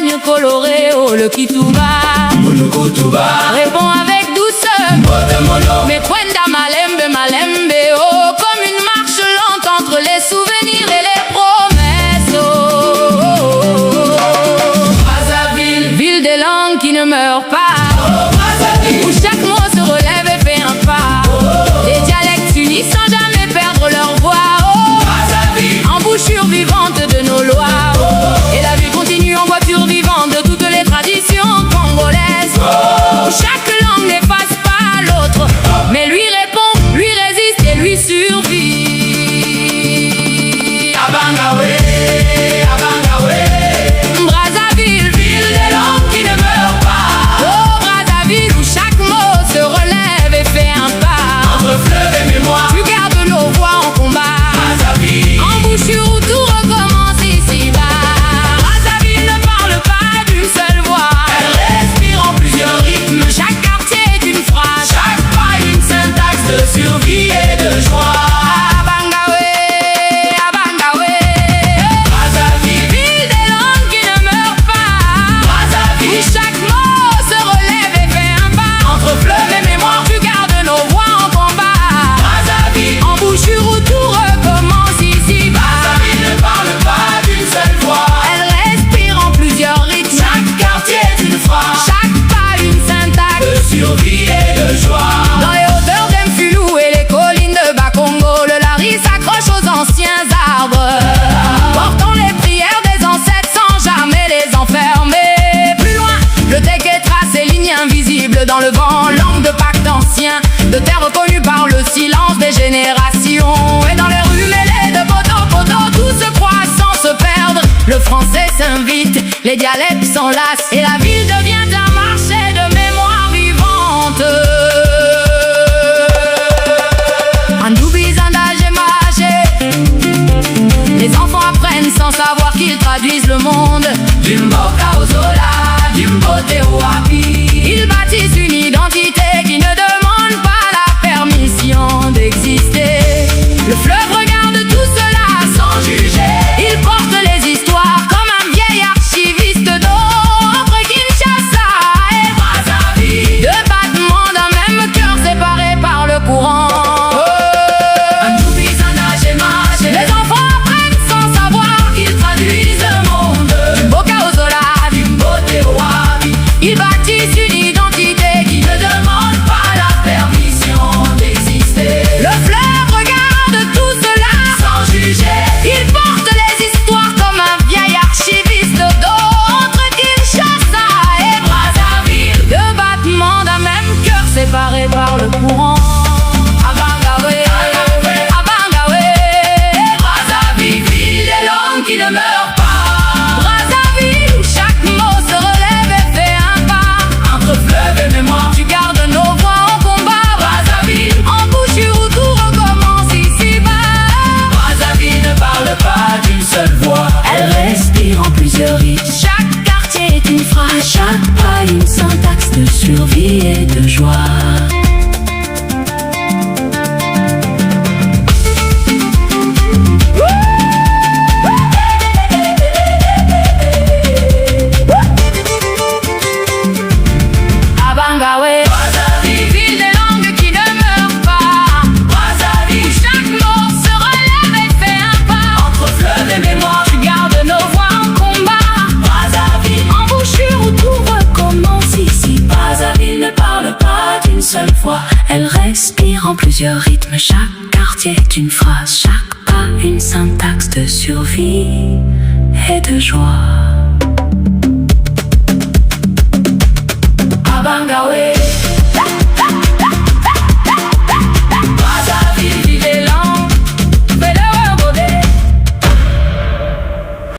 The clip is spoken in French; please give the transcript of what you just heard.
montagne colorée, oh le Kituba, répond avec douceur, mais cuenta malembe, malembe, oh, comme une marche lente entre les souvenirs et les promesses, oh, oh, oh, oh. Brazzaville, ville des langues qui ne meurent pas, où chaque mot se relève et fait un pas, les dialectes s'unissent sans jamais perdre leur voix, oh, embouchure vivante de nos lois, oh, et la vie continue en voiture vivante de toutes les traditions congolaises, où chaque langue n'efface pas l'autre, mais lui répond, lui résiste et lui survit. Abangawe, Abangawe, Brazzaville, ville des langues qui ne meurent pas, oh Brazzaville où chaque mot se relève et fait un pas, entre fleuve et mémoire, tu gardes nos voix en combat, Brazzaville, embouchure où tout recommence ici-bas. Brazzaville ne parle pas d'une seule voix, elle respire en plusieurs rythmes, chaque quartier est une phrase, chaque pas une syntaxe de survie et de joie. Abangawe, Abangawe, Brazzaville, ville des langues qui ne meurent pas, Brazzaville, où chaque mot se relève et fait un pas, entre fleuve et mémoire, tu gardes nos voix en combat, Brazzaville, embouchure où tout recommence ici-bas. Brazzaville ne parle pas d'une seule voix, elle respire en plusieurs rythmes, chaque quartier est une phrase, chaque pas une syntaxe de survie et de joie. Dans les hauteurs d'Emfulou et les collines de Bakongo, le Lari s'accroche aux anciens arbres, portant les prières des ancêtres sans jamais les enfermer. Plus loin, le Téké trace ses lignes invisibles dans le vent, langue de pacte ancien, de terre reconnue par le silence des générations. Et dans les rues mêlées de poteaux, tout se croit sans se perdre. Le français s'invite, les dialectes s'enlacent, et la ville devient un marché de mémoire vivante. Andoubi, Zanda, Gemaché, les enfants apprennent sans savoir qu'ils traduisent le monde. Dimboka Ozola, Dimbote Wapi, ils bâtissent une identité qui ne demande pas la permission d'exister. Le fleuve regarde tout cela sans juger, il porte les histoires comme un vieil archiviste d'eau. Entre Kinshasa et Brazzaville, deux battements d'un même cœur séparés par le courant. Les enfants apprennent sans savoir qu'ils traduisent le monde. Boka Ozola, Dimbote Wapi, ils bâtissent une identité qui ne demande pas la permission d'exister. Le fleuve regarde tout cela sans juger, il porte les histoires comme un vieil archiviste d'eau. Entre Kinshasa et Brazzaville, deux battements d'un même cœur séparés par le courant. Abangawe, Abangawe, Brazzaville, ville des langues qui ne meurent pas, Brazzaville où chaque mot se relève et fait un pas, entre fleuve et mémoire, tu gardes nos voix en combat, Brazzaville, embouchure où tout recommence ici-bas. Brazzaville ne parle pas d'une seule voix, elle respire en plusieurs rythmes, chaque quartier est une phrase, chaque pas une syntaxe de survie et de joie. Abangawe, Brazzaville, ville des langues qui ne meurent pas, Brazzaville, où chaque mot se relève et fait un pas, entre fleuve et mémoire, tu gardes nos voix en combat, Brazzaville, embouchure où tout recommence ici. Brazzaville ne parle pas d'une seule voix, elle respire en plusieurs rythmes, chaque quartier est une phrase, chaque pas une syntaxe de survie et de joie. Abangawe.